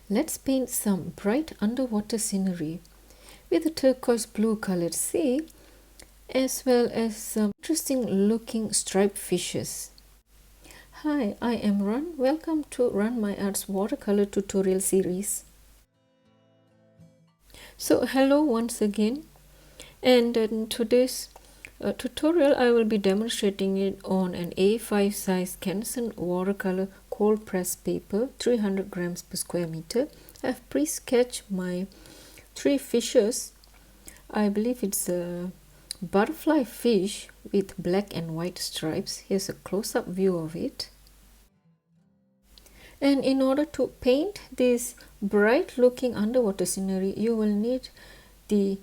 Let's paint some bright underwater scenery with a turquoise blue colored sea as well as some interesting looking striped fishes. Hi, I am Ran. Welcome to Run My Arts watercolor tutorial series. So hello once again, and in today's tutorial I will be demonstrating it on an A5 size Canson watercolor cold press paper, 300 grams per square meter. I have pre-sketched my three fishes. I believe it's a butterfly fish with black and white stripes. Here's a close-up view of it. And in order to paint this bright looking underwater scenery, you will need the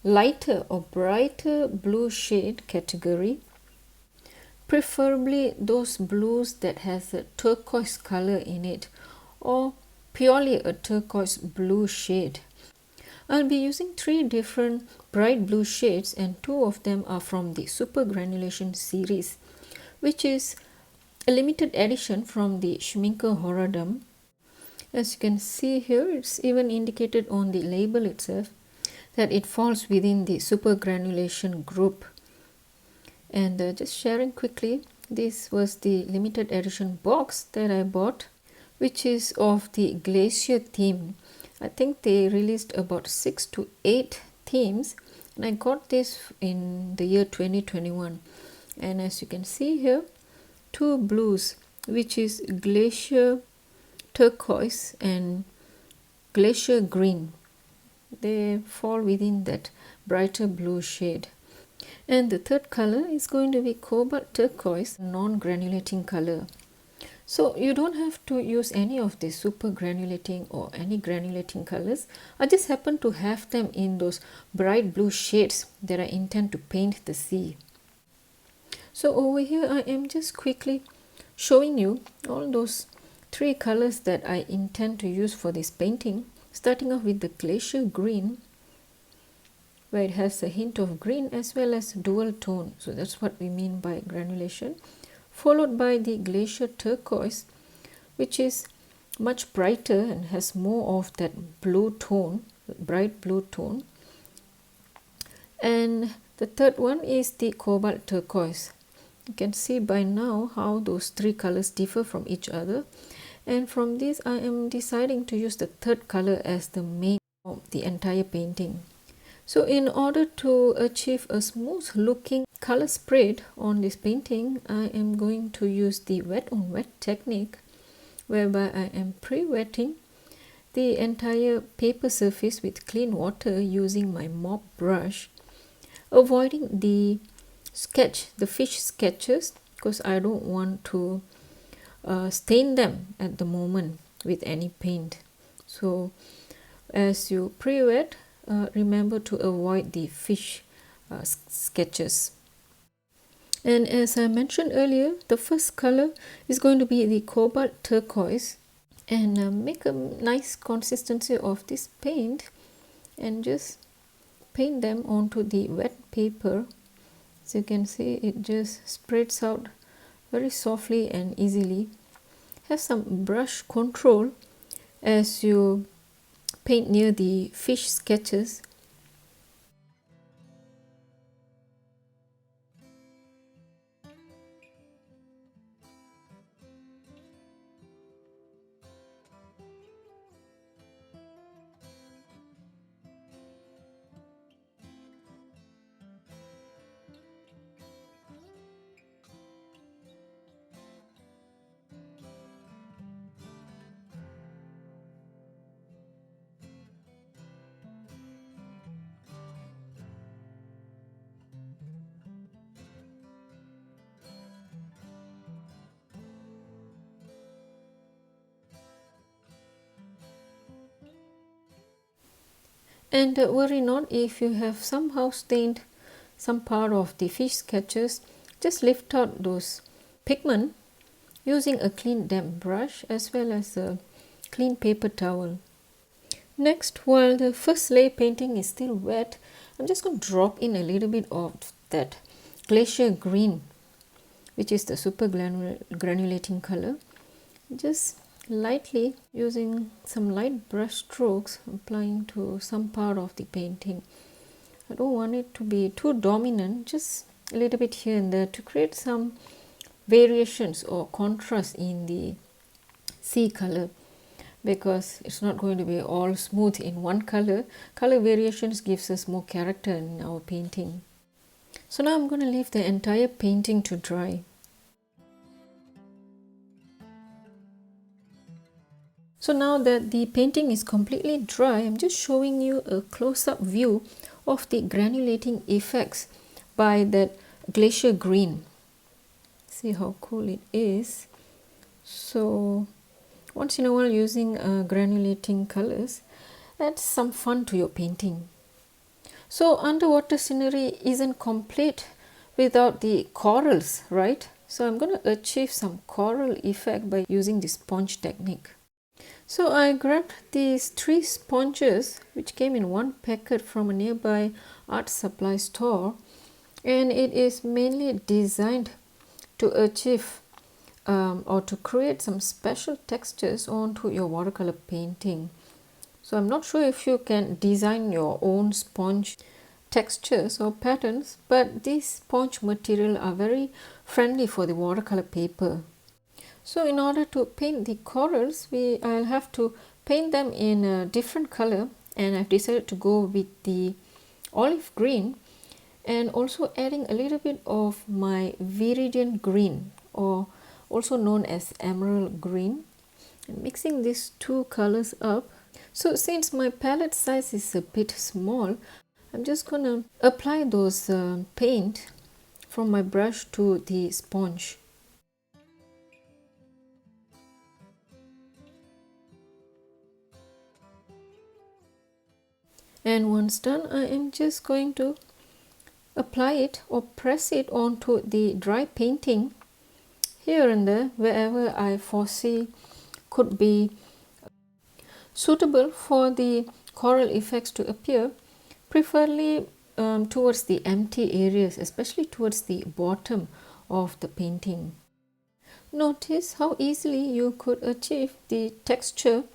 lighter or brighter blue shade category, preferably those blues that has a turquoise color in it or purely a turquoise blue shade. I'll be using three different bright blue shades, and two of them are from the Super Granulation series, which is a limited edition from the Schminke Horadam. As you can see here, it's even indicated on the label itself that it falls within the Super Granulation group. And just sharing quickly, this was the limited edition box that I bought, which is of the glacier theme. I think they released about 6 to 8 themes, and I got this in the year 2021. And as you can see here, two blues, which is glacier turquoise and glacier green. They fall within that brighter blue shade. And the third color is going to be cobalt turquoise, non-granulating color. So you don't have to use any of the super granulating or any granulating colors. I just happen to have them in those bright blue shades that I intend to paint the sea. So over here I am just quickly showing you all those three colors that I intend to use for this painting, starting off with the glacier green, where it has a hint of green as well as dual tone. So that's what we mean by granulation. Followed by the glacier turquoise, which is much brighter and has more of that blue tone, bright blue tone. And the third one is the cobalt turquoise. You can see by now how those three colors differ from each other. And from this I am deciding to use the third color as the main of the entire painting. So in order to achieve a smooth looking color spread on this painting, I am going to use the wet on wet technique, whereby I am pre-wetting the entire paper surface with clean water using my mop brush, avoiding the fish sketches, because I don't want to stain them at the moment with any paint. So as you pre-wet, remember to avoid the fish sketches. And as I mentioned earlier, the first color is going to be the cobalt turquoise, and make a nice consistency of this paint and just paint them onto the wet paper. As you can see, it just spreads out very softly and easily. Have some brush control as you paint near the fish sketches. And worry not if you have somehow stained some part of the fish sketches. Just lift out those pigment using a clean damp brush as well as a clean paper towel. Next, while the first layer painting is still wet, I'm just going to drop in a little bit of that glacier green, which is the super granulating color. Just lightly using some light brush strokes, applying to some part of the painting. I don't want it to be too dominant, just a little bit here and there to create some variations or contrast in the sea color, because it's not going to be all smooth in one color. Color variations gives us more character in our painting. So now I'm going to leave the entire painting to dry. So now that the painting is completely dry, I'm just showing you a close-up view of the granulating effects by that glacier green. See how cool it is. So once in a while using granulating colors adds some fun to your painting. So underwater scenery isn't complete without the corals, right? So I'm going to achieve some coral effect by using the sponge technique. So I grabbed these 3 sponges which came in one packet from a nearby art supply store, and it is mainly designed to achieve or to create some special textures onto your watercolor painting. So I'm not sure if you can design your own sponge textures or patterns, but these sponge material are very friendly for the watercolor paper. So in order to paint the corals, I'll have to paint them in a different color, and I've decided to go with the olive green and also adding a little bit of my viridian green, or also known as emerald green, and mixing these 2 colors up. So since my palette size is a bit small, I'm just going to apply those paint from my brush to the sponge. And once done, I am just going to apply it or press it onto the dry painting here and there wherever I foresee could be suitable for the coral effects to appear, preferably towards the empty areas, especially towards the bottom of the painting. Notice how easily you could achieve the texture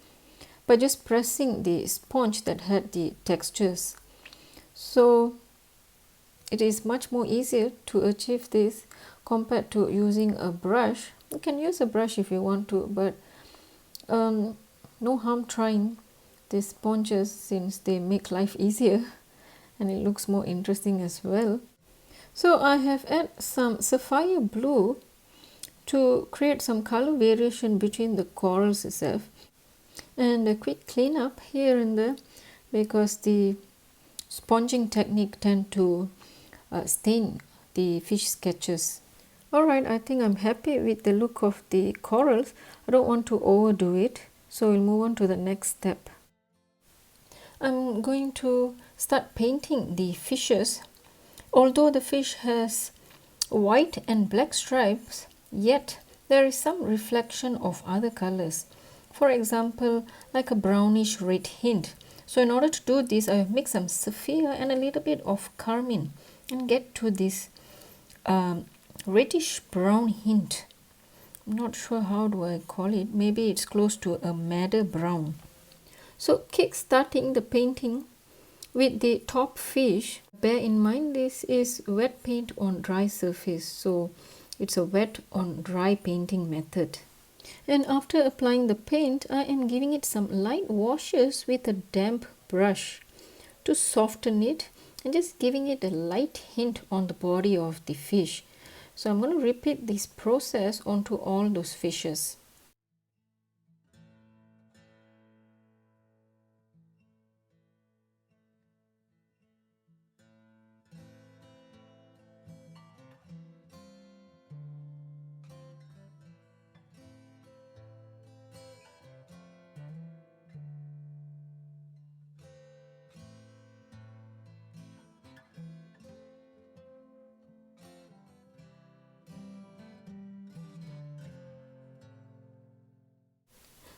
by just pressing the sponge that had the textures. So it is much more easier to achieve this compared to using a brush. You can use a brush if you want to, but no harm trying these sponges since they make life easier and it looks more interesting as well. So I have added some sapphire blue to create some color variation between the corals itself, and a quick cleanup here and there because the sponging technique tend to stain the fish sketches. Alright, I think I'm happy with the look of the corals. I don't want to overdo it, so we'll move on to the next step. I'm going to start painting the fishes. Although the fish has white and black stripes, yet there is some reflection of other colors. For example, like a brownish red hint. So in order to do this, I have mixed some sapphire and a little bit of carmine and get to this reddish brown hint. I'm not sure how do I call it. Maybe it's close to a madder brown. So kick-starting the painting with the top fish, bear in mind this is wet paint on dry surface, so it's a wet on dry painting method. And after applying the paint, I am giving it some light washes with a damp brush to soften it and just giving it a light hint on the body of the fish. So I'm going to repeat this process onto all those fishes.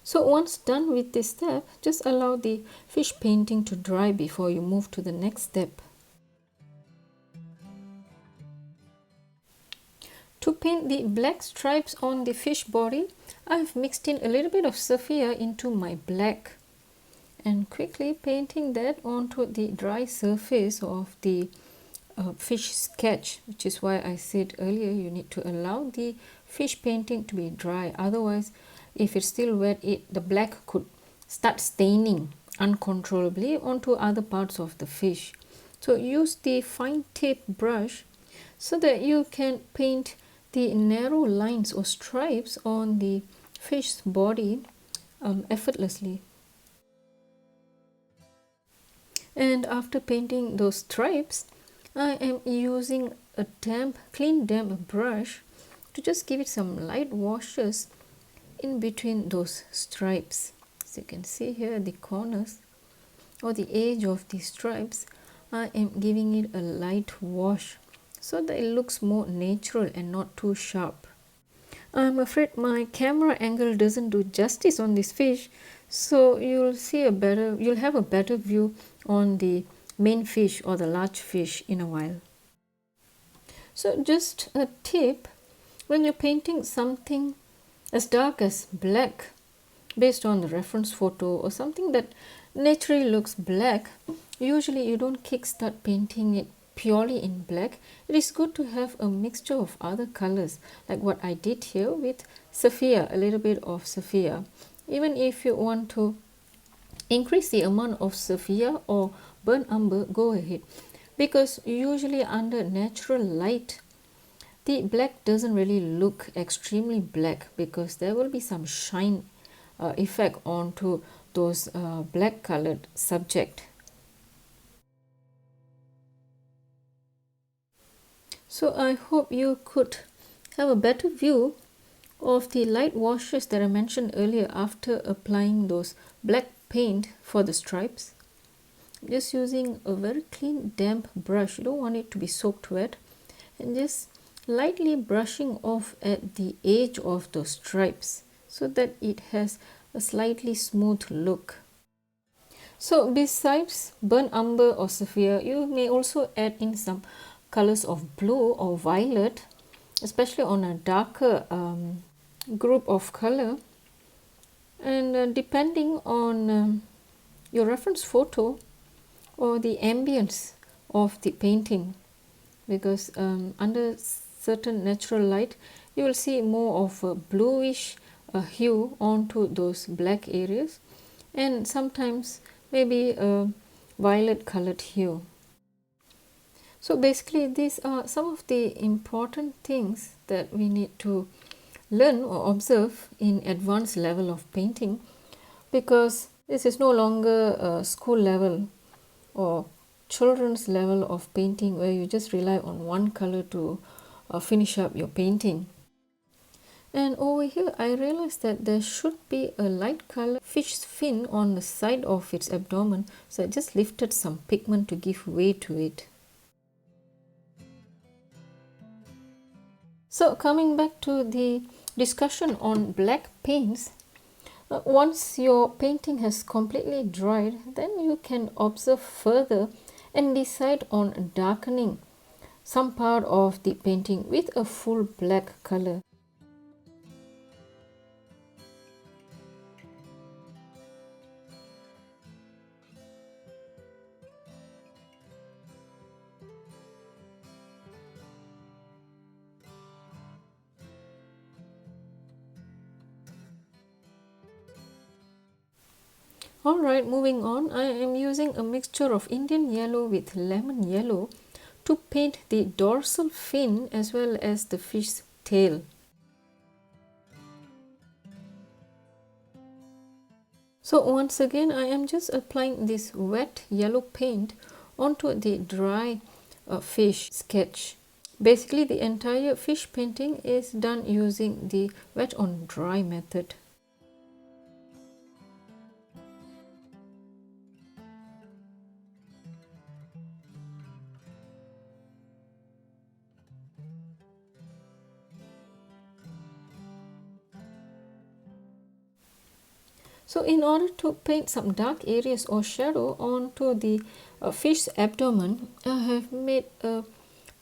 So once done with this step, just allow the fish painting to dry before you move to the next step. To paint the black stripes on the fish body, I've mixed in a little bit of sapphire into my black and quickly painting that onto the dry surface of the fish sketch, which is why I said earlier you need to allow the fish painting to be dry. Otherwise, if it's still wet, the black could start staining uncontrollably onto other parts of the fish. So use the fine tip brush so that you can paint the narrow lines or stripes on the fish's body effortlessly. And after painting those stripes, I am using a clean damp brush to just give it some light washes in between those stripes. As you can see here, the corners or the edge of the stripes, I am giving it a light wash so that it looks more natural and not too sharp. I'm afraid my camera angle doesn't do justice on this fish, so you'll have a better view on the main fish or the large fish in a while. So just a tip, when you're painting something as dark as black based on the reference photo or something that naturally looks black, usually you don't kickstart painting it purely in black. It is good to have a mixture of other colors, like what I did here with sapphire, a little bit of sapphire. Even if you want to increase the amount of sapphire or burnt umber, go ahead, because usually under natural light the black doesn't really look extremely black because there will be some shine effect onto those black colored subject. So I hope you could have a better view of the light washes that I mentioned earlier after applying those black paint for the stripes. Just using a very clean damp brush, you don't want it to be soaked wet, and just lightly brushing off at the edge of those stripes so that it has a slightly smooth look. So besides burnt umber or sapphire, you may also add in some colors of blue or violet, especially on a darker group of color, and depending on your reference photo or the ambience of the painting, because under certain natural light you will see more of a bluish hue onto those black areas, and sometimes maybe a violet colored hue. So basically these are some of the important things that we need to learn or observe in advanced level of painting, because this is no longer a school level or children's level of painting where you just rely on one color to finish up your painting. And over here I realized that there should be a light color fish fin on the side of its abdomen, so I just lifted some pigment to give way to it. So coming back to the discussion on black paints, once your painting has completely dried, then you can observe further and decide on darkening some part of the painting with a full black color. Alright, moving on, I am using a mixture of Indian yellow with lemon yellow to paint the dorsal fin as well as the fish's tail. So once again I am just applying this wet yellow paint onto the dry fish sketch. Basically the entire fish painting is done using the wet on dry method. So in order to paint some dark areas or shadow onto the fish's abdomen, I have made a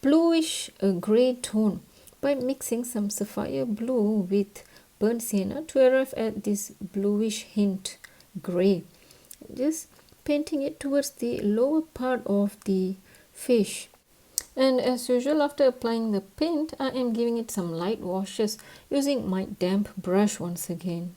bluish grey tone by mixing some sapphire blue with burnt sienna to arrive at this bluish hint grey. Just painting it towards the lower part of the fish. And as usual, after applying the paint, I am giving it some light washes using my damp brush once again.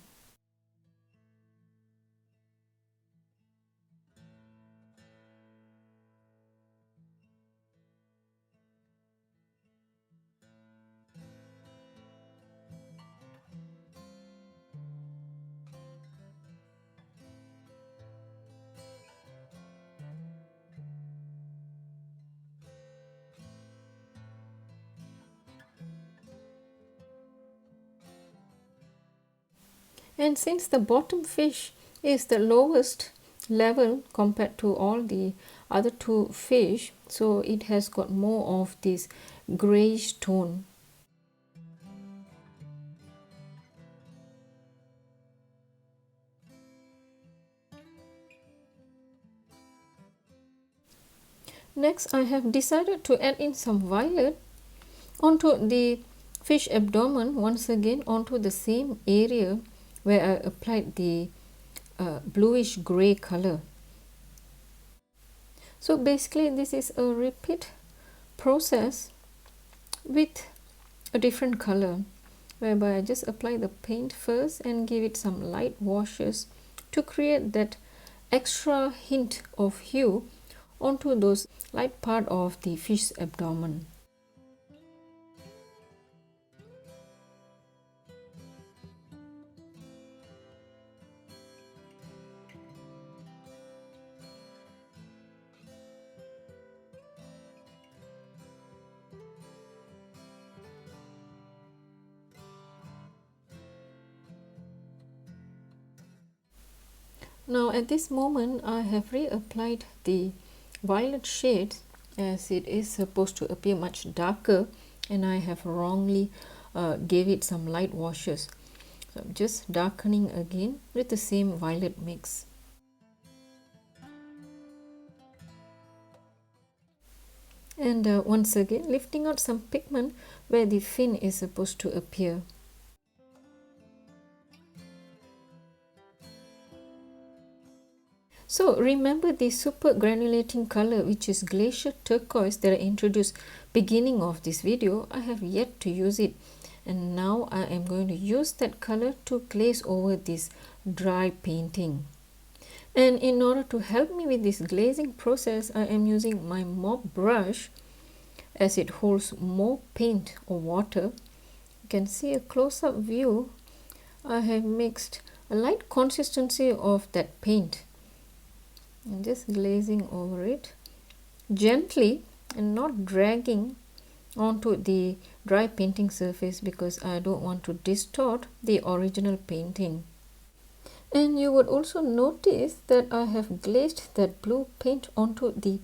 And since the bottom fish is the lowest level compared to all the other two fish, so it has got more of this greyish tone. Next, I have decided to add in some violet onto the fish abdomen, once again onto the same area where I applied the bluish grey color. So basically this is a repeat process with a different color, whereby I just apply the paint first and give it some light washes to create that extra hint of hue onto those light part of the fish's abdomen. Now at this moment I have reapplied the violet shade, as it is supposed to appear much darker, and I have wrongly gave it some light washes. So I'm just darkening again with the same violet mix. And once again lifting out some pigment where the fin is supposed to appear. So remember the super granulating color, which is glacier turquoise, that I introduced beginning of this video. I have yet to use it, and now I am going to use that color to glaze over this dry painting. And in order to help me with this glazing process, I am using my mop brush, as it holds more paint or water. You can see a close-up view. I have mixed a light consistency of that paint and just glazing over it gently and not dragging onto the dry painting surface, because I don't want to distort the original painting. And you would also notice that I have glazed that blue paint onto the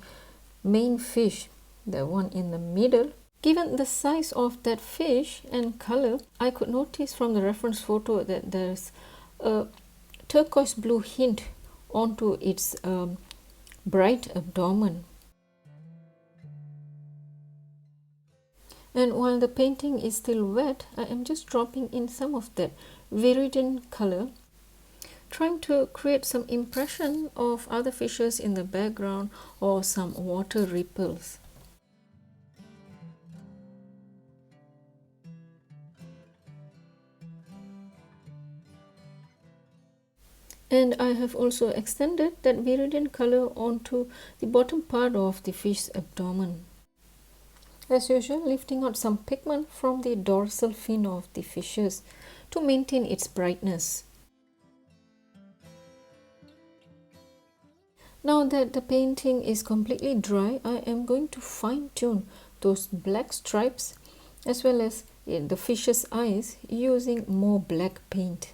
main fish, the one in the middle. Given the size of that fish and color, I could notice from the reference photo that there's a turquoise blue hint onto its bright abdomen. And while the painting is still wet, I am just dropping in some of that viridian color, trying to create some impression of other fishes in the background or some water ripples. And I have also extended that viridian color onto the bottom part of the fish's abdomen. As usual, lifting out some pigment from the dorsal fin of the fishes to maintain its brightness. Now that the painting is completely dry, I am going to fine-tune those black stripes as well as the fish's eyes using more black paint.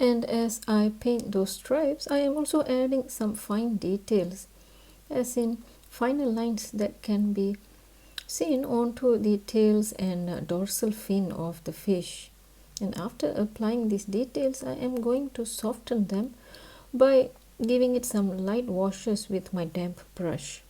And as I paint those stripes, I am also adding some fine details, as in finer lines that can be seen onto the tails and dorsal fin of the fish. And after applying these details, I am going to soften them by giving it some light washes with my damp brush.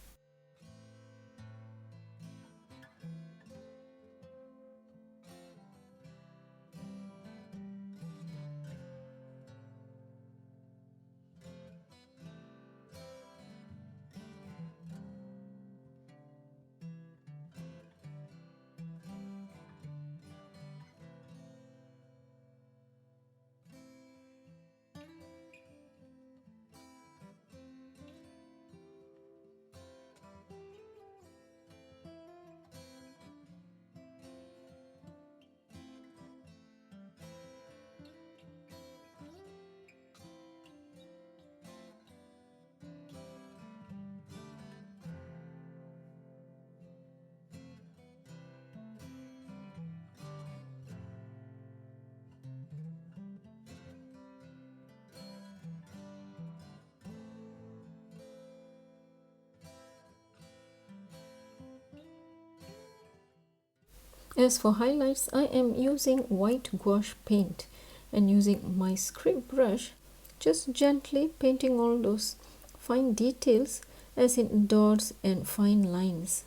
As for highlights, I am using white gouache paint and using my script brush, just gently painting all those fine details as in dots and fine lines.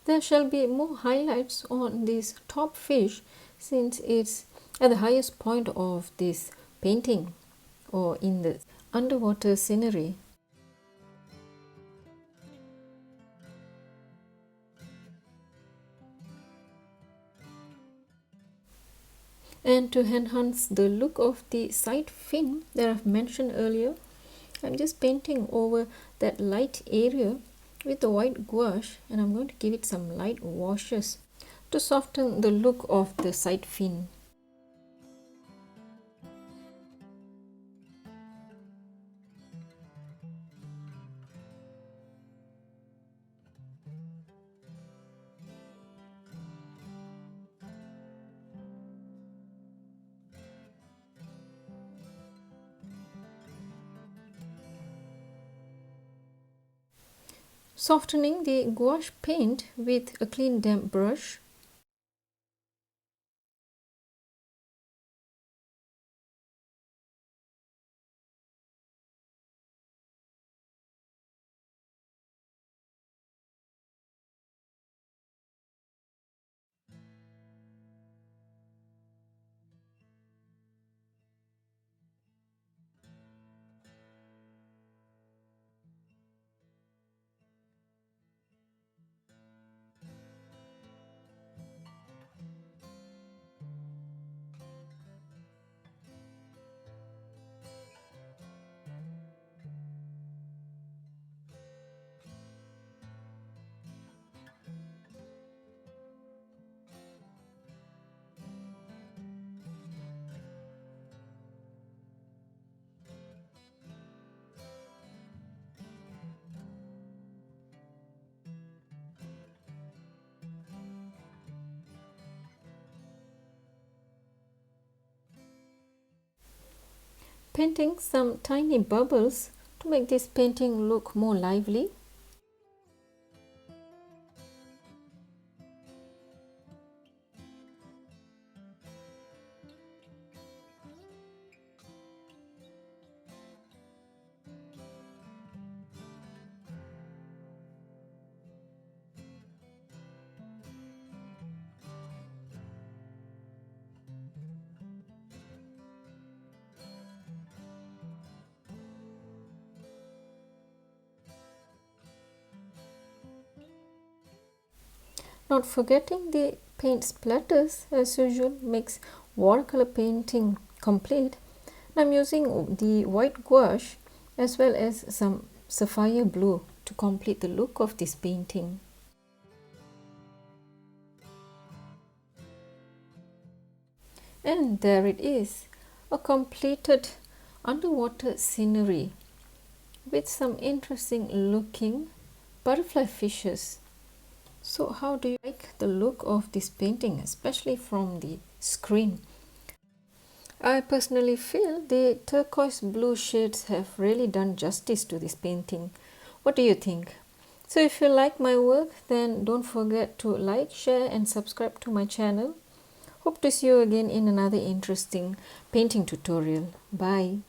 There shall be more highlights on this top fish since it's at the highest point of this painting or in the underwater scenery. And to enhance the look of the side fin that I've mentioned earlier, I'm just painting over that light area with the white gouache, and I'm going to give it some light washes to soften the look of the side fin. Softening the gouache paint with a clean damp brush. Painting some tiny bubbles to make this painting look more lively. Not forgetting the paint splatters as usual makes watercolor painting complete. I'm using the white gouache as well as some sapphire blue to complete the look of this painting. And there it is, a completed underwater scenery with some interesting looking butterfly fishes. So how do you like the look of this painting, especially from the screen? I personally feel the turquoise blue shades have really done justice to this painting. What do you think? So if you like my work, then don't forget to like, share and subscribe to my channel. Hope to see you again in another interesting painting tutorial. Bye.